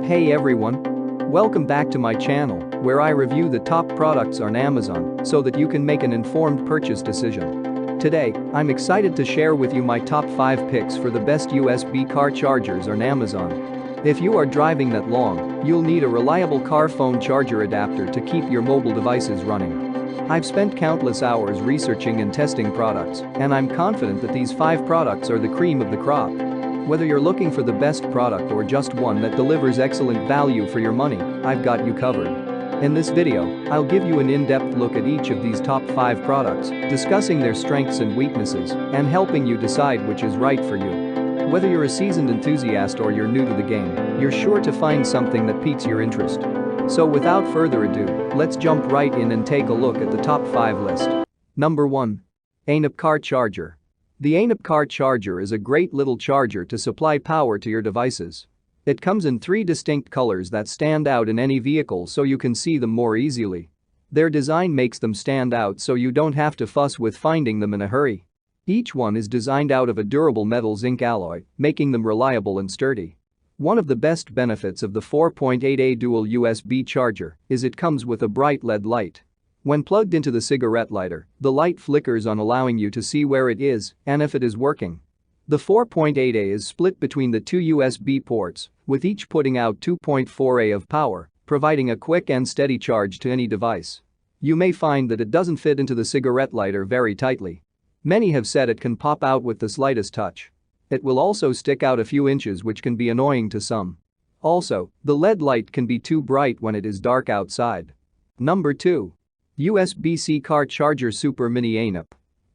Hey everyone! Welcome back to my channel, where I review the top products on Amazon so that you can make an informed purchase decision. Today, I'm excited to share with you my top 5 picks for the best USB car chargers on Amazon. If you are driving that long, you'll need a reliable car phone charger adapter to keep your mobile devices running. I've spent countless hours researching and testing products, and I'm confident that these 5 products are the cream of the crop. Whether you're looking for the best product or just one that delivers excellent value for your money, I've got you covered. In this video, I'll give you an in-depth look at each of these top 5 products, discussing their strengths and weaknesses, and helping you decide which is right for you. Whether you're a seasoned enthusiast or you're new to the game, you're sure to find something that piques your interest. So without further ado, let's jump right in and take a look at the top 5 list. Number 1. ANAP Car Charger. The ANAP Car Charger is a great little charger to supply power to your devices. It comes in 3 distinct colors that stand out in any vehicle so you can see them more easily. Their design makes them stand out so you don't have to fuss with finding them in a hurry. Each one is designed out of a durable metal zinc alloy, making them reliable and sturdy. One of the best benefits of the 4.8A dual USB charger is it comes with a bright LED light. When plugged into the cigarette lighter, the light flickers on, allowing you to see where it is and if it is working. The 4.8A is split between the 2 USB ports, with each putting out 2.4A of power, providing a quick and steady charge to any device. You may find that it doesn't fit into the cigarette lighter very tightly. Many have said it can pop out with the slightest touch. It will also stick out a few inches, which can be annoying to some. Also, the LED light can be too bright when it is dark outside. Number 2. USB-C Car Charger Super Mini ANAP.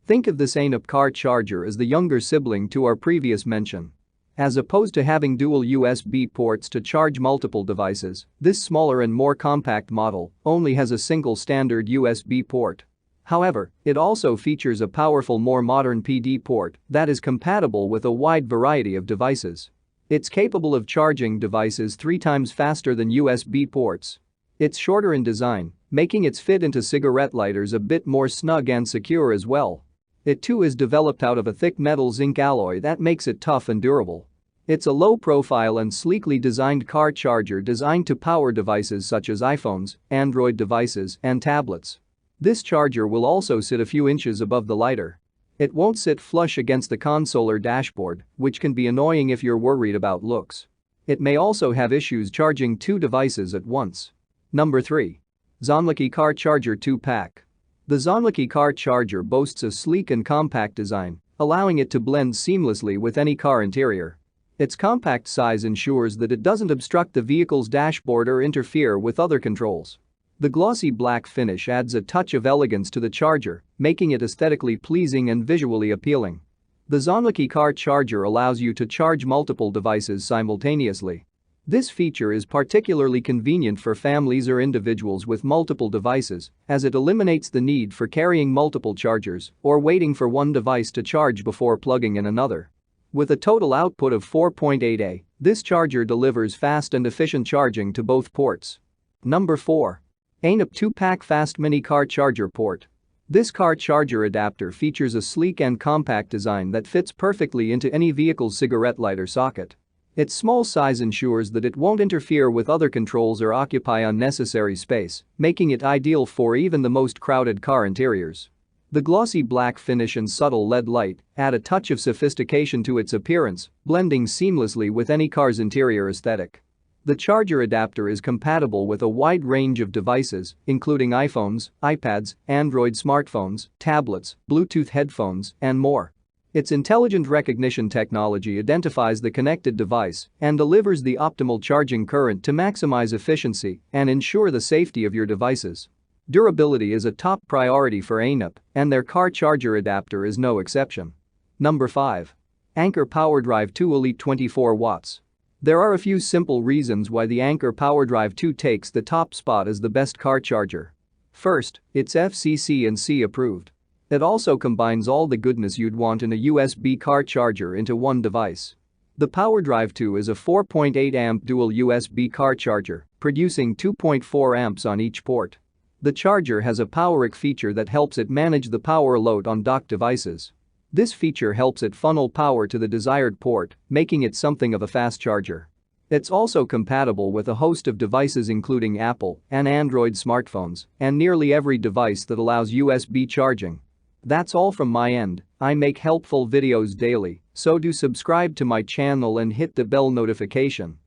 Think of this ANAP car charger as the younger sibling to our previous mention. As opposed to having dual USB ports to charge multiple devices, this smaller and more compact model only has a single standard USB port. However, it also features a powerful, more modern PD port that is compatible with a wide variety of devices. It's capable of charging devices 3 times faster than USB ports. It's shorter in design, making its fit into cigarette lighters a bit more snug and secure as well. It too is developed out of a thick metal zinc alloy that makes it tough and durable. It's a low-profile and sleekly designed car charger designed to power devices such as iPhones, Android devices, and tablets. This charger will also sit a few inches above the lighter. It won't sit flush against the console or dashboard, which can be annoying if you're worried about looks. It may also have issues charging 2 devices at once. Number 3. Zonlucky Car Charger 2-Pack. The Zonlucky Car Charger boasts a sleek and compact design, allowing it to blend seamlessly with any car interior. Its compact size ensures that it doesn't obstruct the vehicle's dashboard or interfere with other controls. The glossy black finish adds a touch of elegance to the charger, making it aesthetically pleasing and visually appealing. The Zonlucky Car Charger allows you to charge multiple devices simultaneously. This feature is particularly convenient for families or individuals with multiple devices, as it eliminates the need for carrying multiple chargers or waiting for one device to charge before plugging in another. With a total output of 4.8A, this charger delivers fast and efficient charging to both ports. Number 4. ANAP 2-Pack Fast Mini Car Charger Port. This car charger adapter features a sleek and compact design that fits perfectly into any vehicle's cigarette lighter socket. Its small size ensures that it won't interfere with other controls or occupy unnecessary space, making it ideal for even the most crowded car interiors. The glossy black finish and subtle LED light add a touch of sophistication to its appearance, blending seamlessly with any car's interior aesthetic. The charger adapter is compatible with a wide range of devices, including iPhones, iPads, Android smartphones, tablets, Bluetooth headphones, and more. Its intelligent recognition technology identifies the connected device and delivers the optimal charging current to maximize efficiency and ensure the safety of your devices. Durability is a top priority for ANAP, and their car charger adapter is no exception. Number 5. Anker PowerDrive 2 Elite 24 watts. There are a few simple reasons why the Anker PowerDrive 2 takes the top spot as the best car charger. First, it's FCC and C approved. It also combines all the goodness you'd want in a USB car charger into one device. The PowerDrive 2 is a 4.8 amp dual USB car charger, producing 2.4 amps on each port. The charger has a PowerIC feature that helps it manage the power load on docked devices. This feature helps it funnel power to the desired port, making it something of a fast charger. It's also compatible with a host of devices including Apple and Android smartphones and nearly every device that allows USB charging. That's all from my end. I make helpful videos daily, so do subscribe to my channel and hit the bell notification.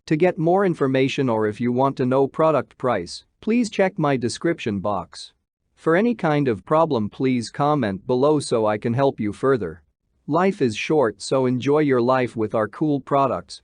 To get more information or if you want to know product price, please check my description box. For any kind of problem, please comment below so I can help you further. Life is short, so enjoy your life with our cool products.